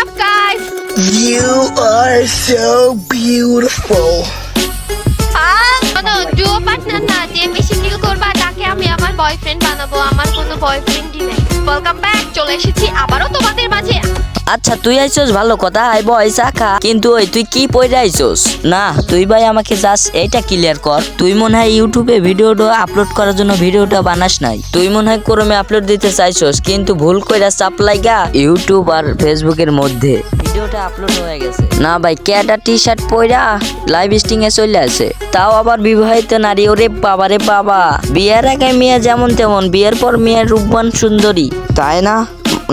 up, guys? You are so beautiful. Duo partner না, যে বেশি কিল করবা তাকে আমি আমার বয়ফ্রেন্ড বানাবো। আমার কোনো বয়ফ্রেন্ডই নাই। ওয়েলকাম ব্যাক, চলে এসেছি আবারও তোমাদের মাঝে। আচ্ছা তুই আইছস ভালো কথা, আইব আইসা খা, কিন্তু ওই তুই কি পয়রা আইছস? না তুই ভাই আমাকে জাস্ট এইটা ক্লিয়ার কর, তুই মনে হয় ইউটিউবে ভিডিওটা আপলোড করার জন্য ভিডিওটা বানাস নাই, তুই মনে হয় ক্রমে আপলোড দিতে চাইছস, কিন্তু ভুল কইরা চাপ লাইগা ইউটিউব আর ফেসবুকের মধ্যে ভিডিওটা আপলোড হয়ে গেছে। না ভাই ক্যাটা টি শার্ট পয়রা লাইভ স্ট্রিং এ চলে আসে, তাও আবার বিবাহিত নারী। ওরে বাবা রে বাবা, বিয়ের আগে মেয়ে যেমন তেমন, বিয়ের পর মেয়ের রূপবান সুন্দরী, তাই না?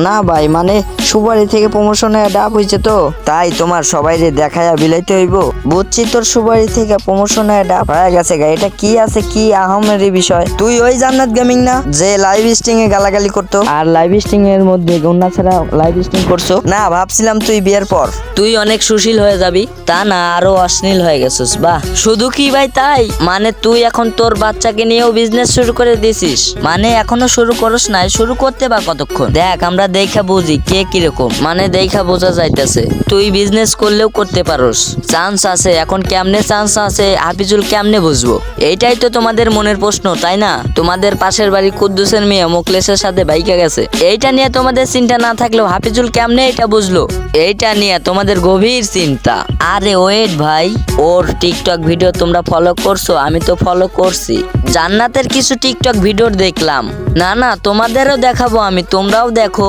না ভাই মানে সুবারি থেকে প্রমোশনে ডাব হয়েছে তো, তাই তোমার সবাই দেখায়া বিলাইতে হইব। বুঝছি তোর সুবারি থেকে প্রমোশনে ডাব হয়ে গেছে গা, এটা কি আছে কি আহমের বিষয়? তুই ওই জান্নাত গেমিং না যে লাইভ স্ট্রিং এ গালাগালি করতো, আর লাইভ স্ট্রিং এর মধ্যে গন্না ছাড়া লাইভ স্ট্রিং করছো না? ভাবছিলাম তুই বিয়ের পর তুই অনেক সুশীল হয়ে যাবি, তা না আরো অশ্লীল হয়ে গেছিস। বাহ, শুধু কি ভাই তাই? মানে তুই এখন তোর বাচ্চাকে নিয়েও বিজনেস শুরু করে দিছিস? মানে এখনো শুরু করস নাই, শুরু করতে বা কতক্ষণ? দেখ আমরা দেখা বুঝি কে কিরকম, মানে দেখা বোঝা যাইতেছে তুই বিজনেস করলেও করতে পারোস, চান্স আছে। এখন কেমনে চান্স আছে হাফিজুল কেমনে বুঝবো? এইটাই তো তোমাদের মনের প্রশ্ন, তাই না? তোমাদের পাশের বাড়ি কুদ্দুসের মেয়ে মোকলেসের সাথে বাইকা গেছে, এইটা নিয়ে তোমাদের চিন্তা না থাকলেও হাফিজুল কেমনে এটা বুঝলো? এইটা নিয়ে তোমাদের গভীর চিন্তা। আরে ওয়েট ভাই, ওর টিকটক ভিডিও তোমরা ফলো করছো? আমি তো ফলো করছি, জান্নাতের কিছু টিকটক ভিডিও দেখলাম। না না তোমাদেরও দেখাবো আমি, তোমরাও দেখো।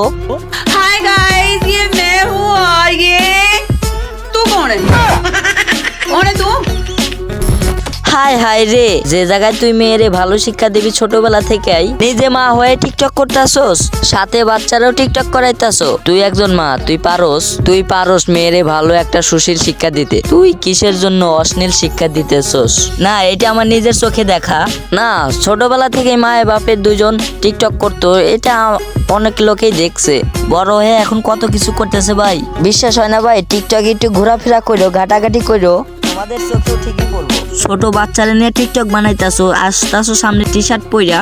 हाय गाइस, ये मैं हूँ और ये तू कौन है? कौन है तू? হাই হাই রে, যে জায়গায় তুই মেয়েরে ভালো শিক্ষা দিবি ছোটবেলা থেকেই, নিজে মা হয়ে টিকটক করতেছস, সাথে বাচ্চারাও টিকটক করাইতাছো। তুই একজন মা, তুই পারোস মেয়েরে ভালো একটা সুশীল শিক্ষা দিতে, তুই কিসের জন্য অশ্লীল শিক্ষা দিতেছস? না এটা আমার নিজের চোখে দেখা। না ছোটবেলা থেকে মায়ের বাপের দুজন টিকটক করতো, এটা অনেক লোকেই দেখছে, বড় হয়ে এখন কত কিছু করতেছে ভাই, বিশ্বাস হয় না ভাই? টিকটক একটু ঘোরাফেরা করো, ঘাটাঘাটি করো, তোমাদের চোখেও ঠিকই বলবো। ছোট বাচ্চারা নিয়ে টিকটক বানাইতাছো, আসতাছো সামনে টি শার্ট পইরা।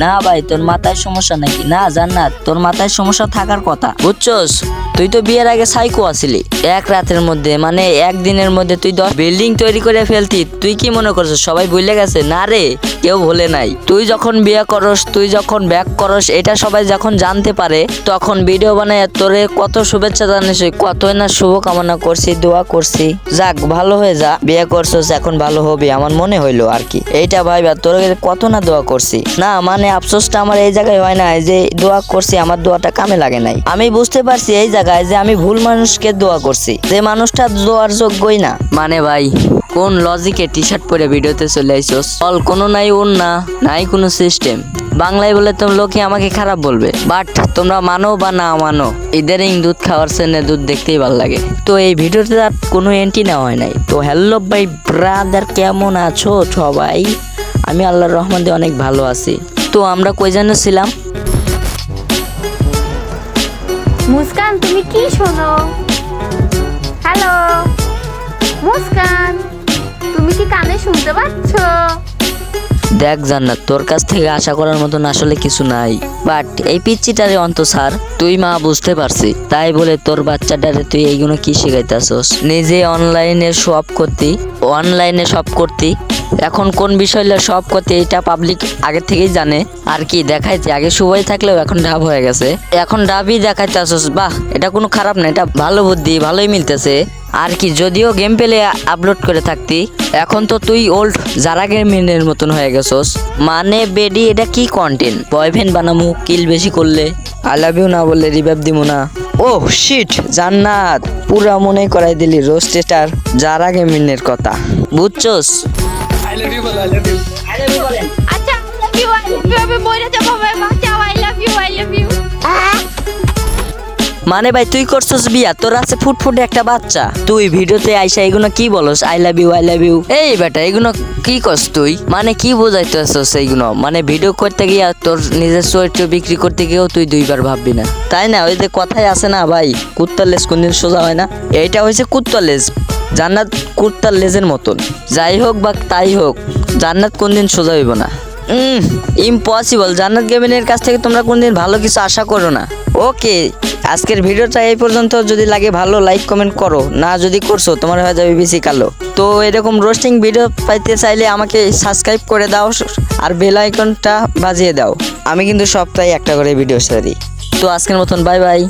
না ভাই তোর মাথায় সমস্যা নাকি? না জান্নাত তোর মাথায় সমস্যা থাকার কথা, বুঝছস? তুই তো বিয়ের আগে সাইকো আছিলি, এক রাতের মধ্যে মানে একদিনের মধ্যে তুই 10 বিল্ডিং তৈরি করে ফেলতি। তুই কি মনে করছিস সবাই ভুলে গেছে? না রে, কেউ ভুলে নাই। তুই যখন বিয়ে করস, তুই যখন ব্যাক করস, এটা সবাই যখন জানতে পারে, তখন ভিডিও বানায় তোরে কত শুভেচ্ছা জানিস, কতই না শুভকামনা করছি, দোয়া করছি। যাক ভালো হয়ে যা, বিয়ে করছস এখন ভালো হবে আমার মনে হইলো আর কি। এইটা ভাইবা তোর কত না দোয়া করছি। না মানে আফসোসটা আমার এই জায়গায় হয় না যে দোয়া করছি, আমার দোয়াটা কামে লাগে নাই। আমি বুঝতে পারছি এই জায়গায় যে আমি ভুল মানুষকে দোয়া করছি, যে মানুষটা দোয়ার যোগ্যই না। মানে ভাই কোন লজিকে টি শার্ট পরে ভিডিওতে চলে আইসোস? বল কোনো নাই ওর না, নাই কোনো সিস্টেম। বাংলায় বলে তো লোকে আমাকে খারাপ বলবে, বাট তোমরা মানো বা না মানো, ইদারিং দুধ খাওয়ার সেনে দুধ দেখতেই ভালো লাগে। তো এই ভিডিওতে আর কোনো এন্ট্রি নেওয়া হয় নাই। তো হ্যালো ভাই ব্রাদার, কেমন আছো সবাই? আমি আল্লাহর রহমতে অনেক ভালো আছি। তো আমরা কই যেন ছিলাম? মুস্কান তুমি কি শোনো? হ্যালো মুস্কান, তুমি কি কানে শুনতে পাচ্ছ? দেখ জান্নাত, তোর কাছ থেকে আশা করার মতন আসলে কিছু নাই, বাট এই পিচ্চিটারে অন্তঃসার তুই মা বুঝতে পারছি, তাই বলে তোর বাচ্চাটারে তুই এইগুলো কি শিখাইতাছস? নিজে অনলাইনে সব করতি, এখন কোন বিষয় সব করতে এটা পাবলিক আগে থেকেই জানে আর কি। দেখাইছে আগে সবাই থাকলেও এখন ডাব হয়ে গেছে, এখন ডাবই দেখাইতেছস। বাহ, এটা কোনো খারাপ না, এটা ভালো বুদ্ধি, ভালোই মিলতেছে আর কি। যদিও গেম পেলে আপলোড করে থাকতি, এখন তো তুই ওল্ড যারা গেমিনের মতন হয়ে গেছস। মানে বেডি এটা কি কন্টেন্ট? বয়ফ্রেন্ড বানামু কিল বেশি করলে, আই লাভ ইউ না বললে রিভাইভ দিমু না। ওহ শিট জান্নাত, পুরা মনে করাই দিলি রোস্টেটার যারা গেমিনের কথা, বুঝছস? আচ্ছা আমি বইরে যাবো, বাঁচাও, আই লাভ ইউ। মানে ভাই তুই করছস বিয়া, তোর আছে ফুটফুটে একটা বাচ্চা, তুই ভিডিওতে আইসা এগুলো কি বলস? I love you. এই বেটা এগুলো কি করছ তুই? মানে কি বোঝাইতেছস এইগুলো? মানে ভিডিও করতে গিয়া তোর নিজের চরিত্র বিক্রি করতে গিয়েও তুই দুইবার ভাববি না, তাই না? ওই যে কথাই আছে না ভাই, কুত্তার লেজ কোনদিন সোজা হয় না। এইটা হয়েছে কুত্তার লেজ, জান্নাত কুত্তার লেজের মতন। যাই হোক বা তাই হোক, জান্নাত কোনদিন সোজা হইব না। ইম্পসিবল। জান্নাত গেমিংয়ের কাছ থেকে তোমরা কোনদিন ভালো কিছু আশা করো না। ওকে, আজকের ভিডিওটা এই পর্যন্ত। যদি লাগে ভালো লাইক কমেন্ট করো, না যদি করছো তোমার হয়ে যাবে বেশি কালো। তো এরকম রোস্টিং ভিডিও পাইতে চাইলে আমাকে সাবস্ক্রাইব করে দাও আর বেল আইকনটা বাজিয়ে দাও। আমি কিন্তু সপ্তাহে একটা করে ভিডিও ছাড়ি। তো আজকের মতন বাই বাই।